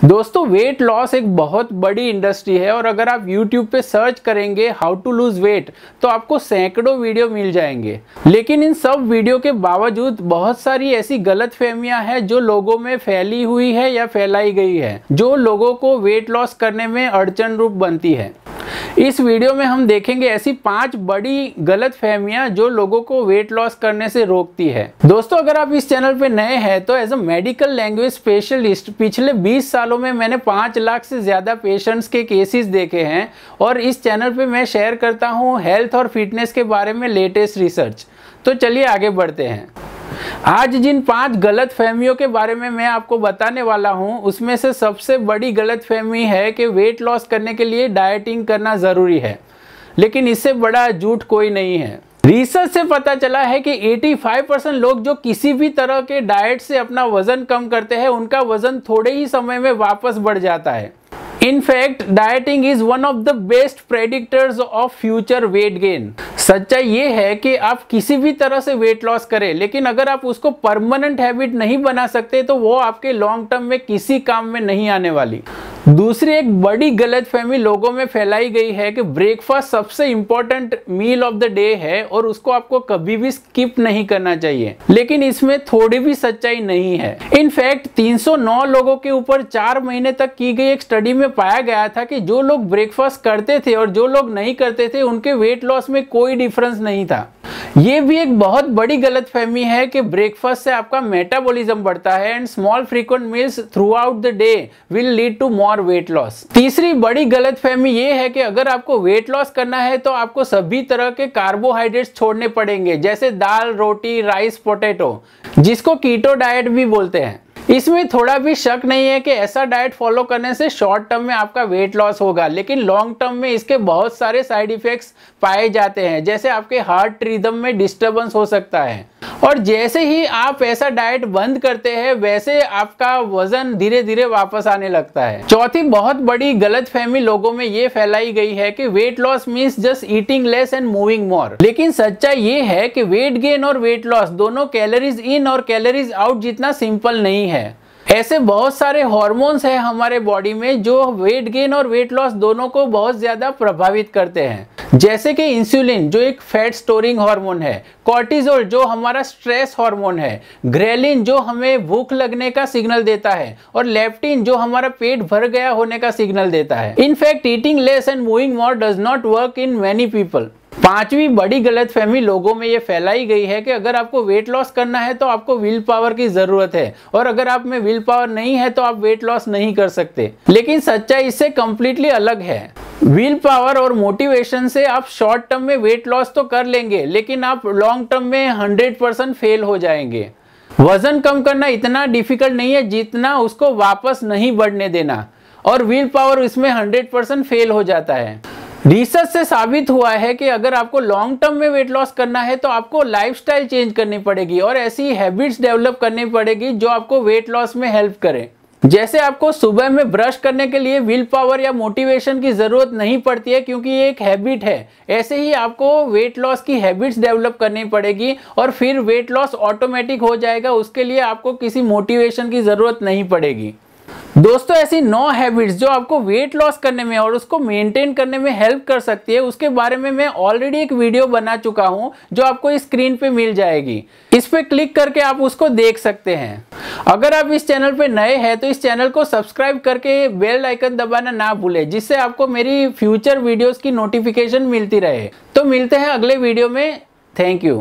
दोस्तों weight loss एक बहुत बड़ी इंडस्ट्री है और अगर आप YouTube पे सर्च करेंगे हाउ टू लूज वेट तो आपको सैकड़ों वीडियो मिल जाएंगे। लेकिन इन सब वीडियो के बावजूद बहुत सारी ऐसी गलतफहमियां हैं जो लोगों में फैली हुई है या फैलाई गई है, जो लोगों को वेट लॉस करने में अड़चन रूप बनती है। इस वीडियो में हम देखेंगे ऐसी 5 बड़ी गलतफहमियां जो लोगों को वेट लॉस करने से रोकती है। दोस्तों अगर आप इस चैनल पे नए हैं तो as a medical language specialist पिछले 20 सालों में मैंने 5 लाख से ज़्यादा पेशेंट्स के केसेस देखे हैं और इस चैनल पे मैं शेयर करता हूँ हेल्थ और फिटनेस के बारे में लेटेस्ट रिसर्च। तो चलिए आगे बढ़ते हैं। आज जिन 5 गलतफहमियों के बारे में मैं आपको बताने वाला हूं उसमें से सबसे बड़ी गलतफहमी है कि वेट लॉस करने के लिए डाइटिंग करना ज़रूरी है, लेकिन इससे बड़ा झूठ कोई नहीं है। रिसर्च से पता चला है कि 85% लोग जो किसी भी तरह के डाइट से अपना वजन कम करते हैं उनका वजन थोड़े ही समय में वापस बढ़ जाता है। In fact dieting is one of the best predictors of future weight gain. सच्चाई ये है कि आप किसी भी तरह से वेट लॉस करें, लेकिन अगर आप उसको परमानेंट हैबिट नहीं बना सकते तो वो आपके लॉन्ग टर्म में किसी काम में नहीं आने वाली। दूसरी एक बड़ी गलतफहमी लोगों में फैलाई गई है कि ब्रेकफास्ट सबसे important meal of the day है और उसको आपको कभी भी स्किप नहीं करना चाहिए, लेकिन इसमें थोड़ी भी सच्चाई नहीं है। इनफैक्ट 309 लोगों के ऊपर 4 महीने तक की गई एक स्टडी में पाया गया था कि जो लोग ब्रेकफास्ट करते थे और जो लोग नहीं करते थे उनके वेट लॉस में कोई डिफरेंस नहीं था। ये भी एक बहुत बड़ी गलतफहमी है कि ब्रेकफास्ट से आपका मेटाबॉलिज्म बढ़ता है and small frequent meals throughout the day will lead to more weight loss. तीसरी बड़ी गलतफहमी ये है कि अगर आपको वेट लॉस करना है तो आपको सभी तरह के कार्बोहाइड्रेट्स छोड़ने पड़ेंगे, जैसे दाल, रोटी, राइस, पोटैटो, जिसको कीटो डाइट भी बोलते हैं। इसमें थोड़ा भी शक नहीं है कि ऐसा डाइट फॉलो करने से शॉर्ट टर्म में आपका वेट लॉस होगा, लेकिन लॉन्ग टर्म में इसके बहुत सारे साइड इफेक्ट्स पाए जाते हैं, जैसे आपके हार्ट रिदम में डिस्टर्बेंस हो सकता है और जैसे ही आप ऐसा डाइट बंद करते हैं वैसे आपका वजन धीरे धीरे वापस आने लगता है। चौथी बहुत बड़ी गलतफहमी लोगों में ये फैलाई गई है कि weight loss means just eating less and moving more, लेकिन सच्चाई ये है कि वेट गेन और वेट लॉस दोनों कैलोरीज इन और कैलोरीज आउट जितना सिंपल नहीं है। ऐसे बहुत सारे हार्मोन्स हैं हमारे बॉडी में जो वेट गेन और वेट लॉस दोनों को बहुत ज्यादा प्रभावित करते हैं, जैसे कि इंसुलिन जो एक फैट स्टोरिंग हार्मोन है, कॉर्टिसोल जो हमारा स्ट्रेस हार्मोन है, ग्रेलिन जो हमें भूख लगने का सिग्नल देता है और लेप्टिन जो हमारा पेट भर गया होने का सिग्नल देता है। In fact eating less and moving more does not work in many people. पांचवी बड़ी गलतफहमी लोगों में ये फैलाई गई है कि अगर आपको वेट लॉस करना है तो आपको विल पावर की जरूरत है और अगर आप में विल पावर नहीं है तो आप वेट लॉस नहीं कर सकते, लेकिन सच्चाई इससे कंप्लीटली अलग है। विल पावर और मोटिवेशन से आप शॉर्ट टर्म में वेट लॉस तो कर लेंगे, लेकिन आप लॉन्ग टर्म में 100% फेल हो जाएंगे। वजन कम करना इतना डिफिकल्ट नहीं है जितना उसको वापस नहीं बढ़ने देना, और विल पावर इसमें 100% फेल हो जाता है। रिसर्च से साबित हुआ है कि अगर आपको लॉन्ग टर्म में वेट लॉस करना है तो आपको लाइफस्टाइल चेंज करनी पड़ेगी और ऐसी हैबिट्स डेवलप करनी पड़ेगी जो आपको वेट लॉस में हेल्प करें। जैसे आपको सुबह में ब्रश करने के लिए विल पावर या मोटिवेशन की जरूरत नहीं पड़ती है क्योंकि ये एक हैबिट है, ऐसे ही आपको वेट लॉस की हैबिट्स डेवलप करनी पड़ेगी और फिर वेट लॉस ऑटोमेटिक हो जाएगा। उसके लिए आपको किसी मोटिवेशन की जरूरत नहीं पड़ेगी। दोस्तों ऐसी 9 हैबिट्स जो आपको वेट लॉस करने में और उसको मेंटेन करने में हेल्प कर सकती है, उसके बारे में मैं ऑलरेडी एक वीडियो बना चुका हूं जो आपको इस स्क्रीन पे मिल जाएगी। इस पे क्लिक करके आप उसको देख सकते हैं। अगर आप इस चैनल पे नए हैं तो इस चैनल को सब्सक्राइब करके बेल आइकन दबाना ना भूलें, जिससे आपको मेरी फ्यूचर वीडियोस की नोटिफिकेशन मिलती रहे। तो मिलते हैं अगले वीडियो में। Thank you.